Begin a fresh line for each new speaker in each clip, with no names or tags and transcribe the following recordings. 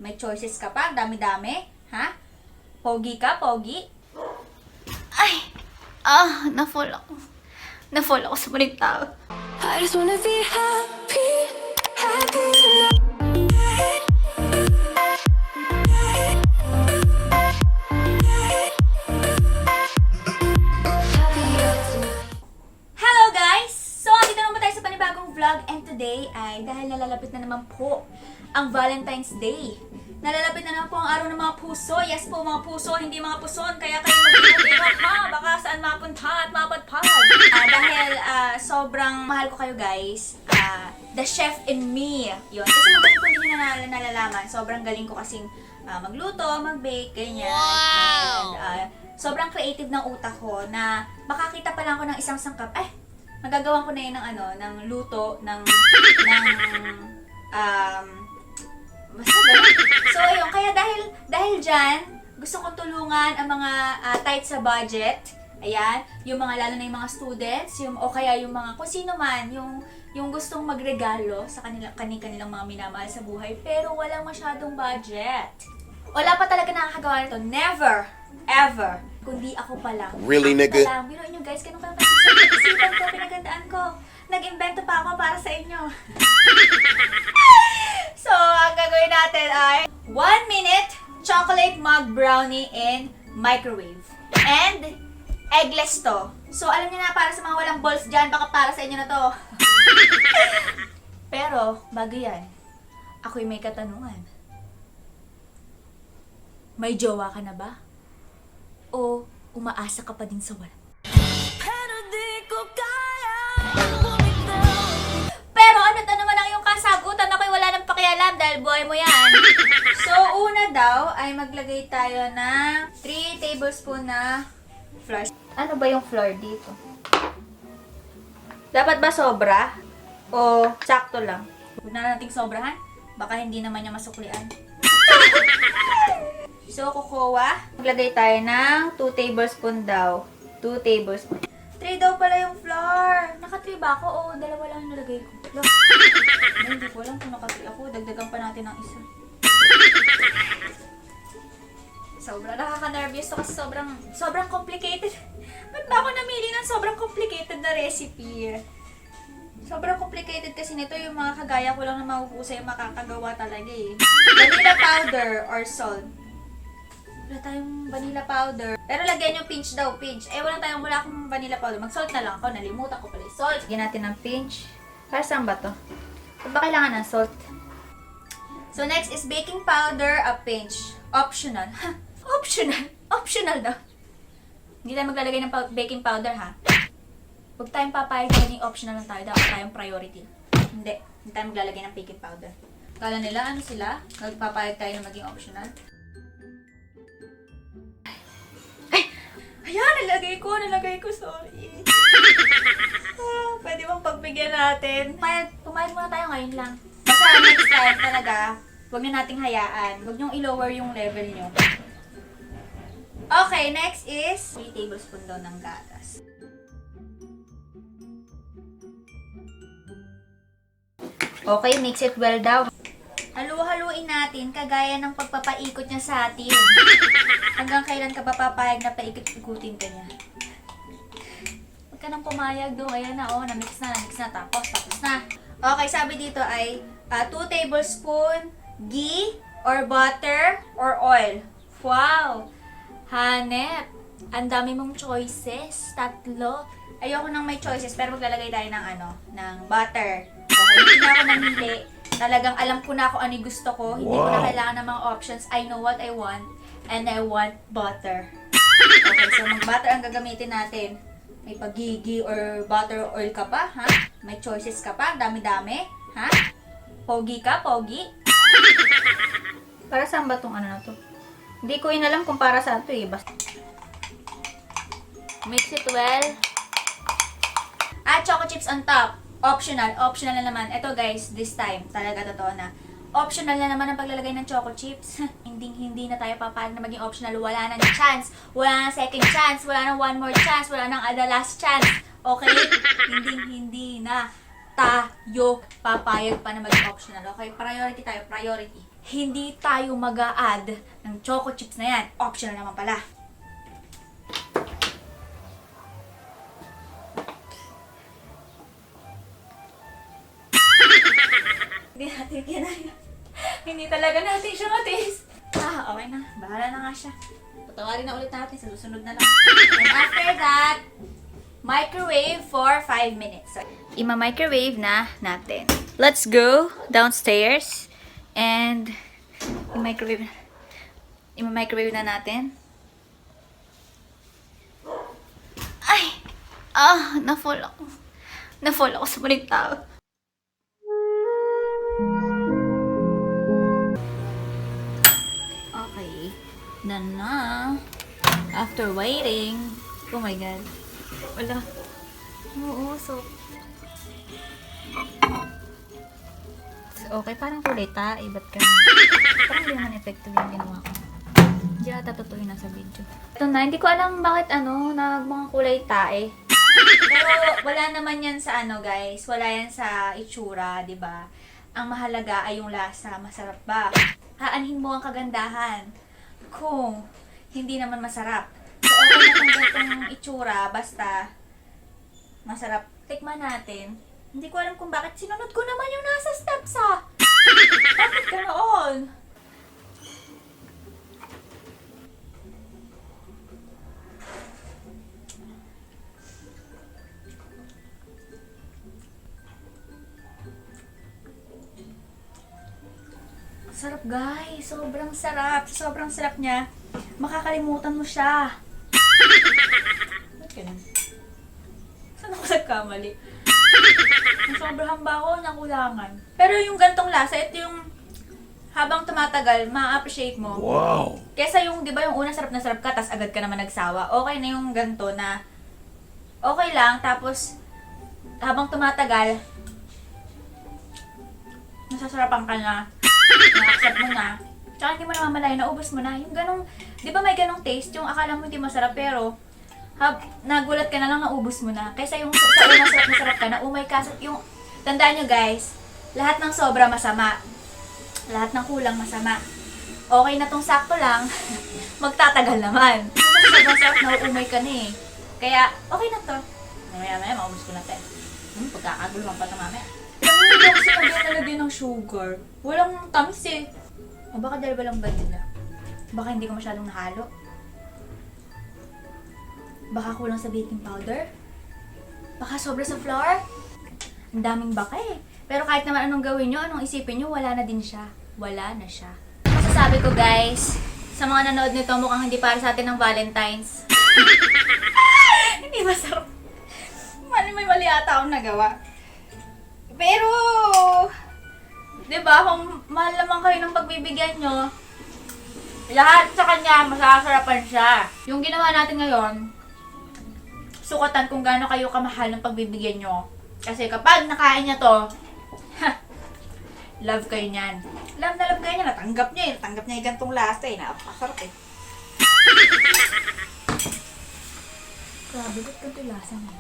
May choices ka pa, dami-dami. Ha? Pogi ka, pogi?
Ay! Na-fall ako. Na-fall ako sa maling tao.
I just wanna be happy, happy tonight.
Hello guys! So, andito naman tayo sa panibagong vlog and today ay dahil nalalapit na naman po ang Valentine's Day. Nalalapit na naman po ang araw ng mga puso. Yes po, mga puso, hindi mga puson. Kaya kayo mag-ingat ha. Baka saan mapunta at mapadpad. Dahil sobrang mahal ko kayo guys. The chef in me. Yun. Kasi magaling po hindi nyo nalalaman. Sobrang galing ko kasing magluto, mag-bake, ganyan. Wow! And, sobrang creative ng utak ko na makakita pa lang ako ng isang sangkap. Magagawa ko na yun ng ng luto, basta ganun. So, ayun. Kaya dahil dyan, gusto kong tulungan ang mga tight sa budget. Ayan. Yung mga, lalo na yung mga students, o kaya yung mga, kung sino man, yung gustong magregalo sa kanilang mga minamahal sa buhay, pero walang masyadong budget. Wala pa talaga nakakagawa nito. Never, ever. Kundi ako pa lang.
Really, nigga?
Biruin nyo guys, ganun ka lang sa isipan ko, pinagandaan ko. Nag-invento pa ako para sa inyo. So, ang gagawin natin ay 1 minute chocolate mug brownie in microwave. And eggless to. So, alam niyo na, para sa mga walang balls dyan, baka para sa inyo na to. Pero, bago yan, ako'y may katanungan. May jowa ka na ba? O umaasa ka pa din sa wala?
Pero di ko kaya.
Pero ano naman ang iyong kasagutan? Ako'y wala nang pakialam dahil buhay mo yan. So, una daw ay maglagay tayo ng 3 tablespoon na flour. Ano ba yung flour dito? Dapat ba sobra? O sakto lang? Huwag na nating sobrahan. Baka hindi naman niya masuklian. So, kukuha. Maglagay tayo ng 2 tablespoon daw. 2 tablespoon. 3 daw pala yung flour. Naka-3 ba ako? Oo, 2 lang yung nalagay ko. Look. Hindi ko alam kung naka-3 ako. Dagdagan pa natin ng isa. Sobrang nakaka-nervous to kasi sobrang complicated. Ba't ba ako namili ng sobrang complicated na recipe? Sobrang complicated kasi nito, yung mga kagaya ko lang na mahuhusay makakagawa talaga eh. Vanilla powder or salt. Wala tayong vanilla powder. Pero lagyan yung pinch daw, pinch. Wala akong vanilla powder. Mag-salt na lang ako. Nalimutan ko pala yung salt. Lagyan natin ng pinch. Para saan ba to? Ba't ba kailangan ng salt? So next is baking powder, a pinch. Optional. Optional? Optional daw. Hindi tayo maglalagay ng baking powder ha. Huwag tayong papayag na yung optional lang tayo. Dapat tayong priority. Hindi tayo maglalagay ng baking powder. Kala nila, ano sila? Magpapayag tayo na maging optional. Ayan, nalagay ko, sorry. Pwede bang pagbigyan natin? Pumayag muna tayo ngayon lang. Basta next time talaga, huwag na nating hayaan. Huwag niyong i-lower yung level niyo. Okay, next is 3 tablespoon daw ng gatas. Okay, mix it well daw. Halu-haluin natin kagaya ng pagpapaikot niya sa atin. Hanggang kailan ka ba papayag na paikot-ikutin ka niya? Huwag ka nang pumayag doon. Ayan na, na-mix na. Tapos na. Okay, sabi dito ay 2 tablespoon ghee or butter or oil. Wow! Hanep! Ang dami mong choices. 3. Ayoko nang may choices, pero maglalagay tayo ng butter. Okay, hindi na ako namili. Talagang alam ko na kung ano yung gusto ko. Hindi ko na kailangan ng mga options. I know what I want. And I want butter. Okay, so mag-butter ang gagamitin natin. May pagigi or butter oil ka pa, ha? May choices ka pa, dami-dami, ha? Pogi ka, pogi? Para saan ba tong na to? Hindi ko alam kung para saan to eh. Basta mix it well. Choco chips on top. Optional na naman. Ito guys, this time, talaga totoo na. Optional na naman ang paglalagay ng choco chips. Hindi na tayo papayag na maging optional. Wala nang chance. Wala nang second chance. Wala nang one more chance. Wala nang the last chance. Okay? Hindi na tayo papayag pa na maging optional. Okay? Priority tayo. Priority. hindi tayo mag-a-add ng choco chips na yan. Optional naman pala. Hindi natin kinaya. Hindi talaga natin siya matiis. Okay na. Bahala na nga siya. Patawarin na ulit natin sa susunod na lang. And after that, microwave for 5 minutes. So, ima-microwave na natin. Let's go downstairs and ima-microwave na natin.
Ay! Na-fall ako. Na-fall ako sa maling tao.
Okay. Done na. After waiting. Oh my God. Wala. Oo, so... Okay, parang kulay tae. Ba't ka parang hindi naman effective yung ginawa ko. Hindi ata totoo yun nasa video. Ito na, hindi ko alam bakit mga kulay tae. Pero wala naman yan sa guys. Wala yan sa itsura, di ba? Ang mahalaga ay yung lasa. Masarap ba? Aanhin mo ang kagandahan. Kung hindi naman masarap. So, okay na kung ganitong itsura, basta masarap. Tikman natin. Hindi ko alam kung bakit sinunod ko naman yung nasa steps, Bakit ganoon? Sarap, guys. Sobrang sarap. Sobrang sarap niya. Makakalimutan mo siya. Ba't ganun? Saan ako nagkamali? Sobrang baho, nakulangan. Pero yung gantong lasa, ito yung habang tumatagal, ma-appreciate mo.
Wow!
Kesa yung, di ba, yung una sarap na sarap ka, tas agad ka naman nagsawa. Okay na yung ganto na okay lang, tapos habang tumatagal, nasasarapan ka na, na-accept mo na. Tsaka hindi mo namamalayan, naubos mo na. Yung ganong, di ba may ganong taste, yung akala mo hindi masarap, pero nagulat ka na lang, naubos mo na. Kaysa yung sa una sarap na sarap ka, na umay ka. Yung, tandaan nyo guys, lahat ng sobra masama. Lahat ng kulang masama. Okay na tong sakto lang, magtatagal naman. Kasi sobrang sarap, nauumay ka na eh. Kaya, okay na to. Mamaya, maubos ko na to. Pagkakaguluhan pa ito mamaya. Hindi ako kasi nalagyan ng sugar. Walang tamis eh. O baka dahil walang vanilla. Baka hindi ko masyadong nahalo. Baka kulang sa baking powder. Baka sobra sa flour. Ang daming baka eh. Pero kahit naman anong gawin nyo, anong isipin nyo, wala na din siya. Wala na siya. Masasabi ko guys, sa mga nanood nito, mukhang hindi para sa atin ng Valentine's. Hindi masarap. May mali ata akong nagawa. Pero, diba, kung mahal naman kayo ng pagbibigyan nyo, lahat sa kanya, masasarapan siya. Yung ginawa natin ngayon, sukatan kung gaano kayo kamahal ng pagbibigyan nyo. Kasi kapag nakain niya to, love kayo niyan. Love na love kayo niya. Natanggap niya eh. Natanggap niya yung gantong lasa eh. Napakasarap eh. Grabe, ba't ganito yung lasa niya?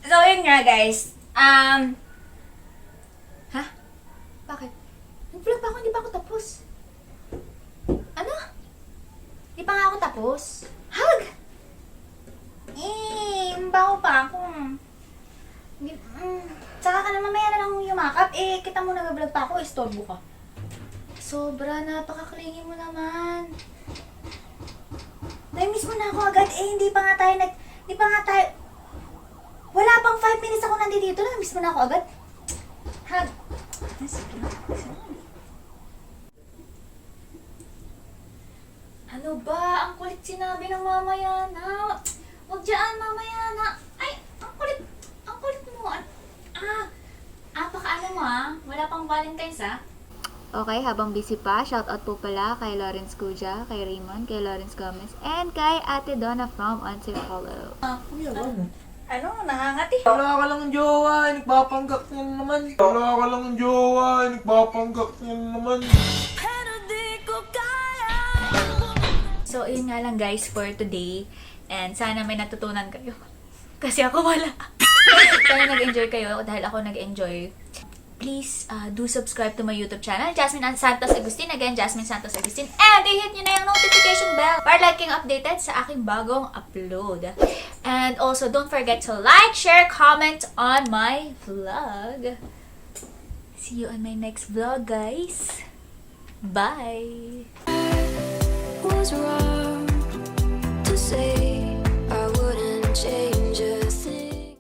So, yun nga guys. Ha? Bakit? Nag-vlog pa ako, hindi pa ako tapos. Ano? Hindi pa nga ako tapos. Hug! Baho pa ako. Tsaka ka na mamaya na lang yumakap. Kita mo nag-vlog pa ako, istorbo ka. Sobra, napakaklingi mo naman. Na-miss mo na ako agad. Hindi pa nga tayo wala pang 5 minutes ako nandito. Na-miss mo na ako agad. Hug. Ano ba? Ang kulit sinabi ng mamaya na. Huwag dyan, mamaya na. Ay, ang kulit. Ang kulit mo. Pakaano mo Wala pang Valentine's Okay, habang busy pa, shoutout po pala kay Lawrence Cuja, kay Raymond, kay Lawrence Gomez, and kay Ate Donna from Answer Follow. Ano? Nangangati?
Wala ka lang ng jowa, nagpapanggap niya naman. Wala ka lang ng jowa, nagpapanggap niya naman.
So, yun nga lang guys for today. And sana may natutunan kayo. Kasi ako wala. Sana nag-enjoy kayo dahil ako nag-enjoy. please do subscribe to my YouTube channel, Jasmine Santos Agustin. Again, Jasmine Santos Agustin. And i-hit nyo na yung notification bell para lagi kayong updated sa aking bagong upload. And also, don't forget to like, share, comment on my vlog. See you on my next vlog, guys. Bye!
was wrong.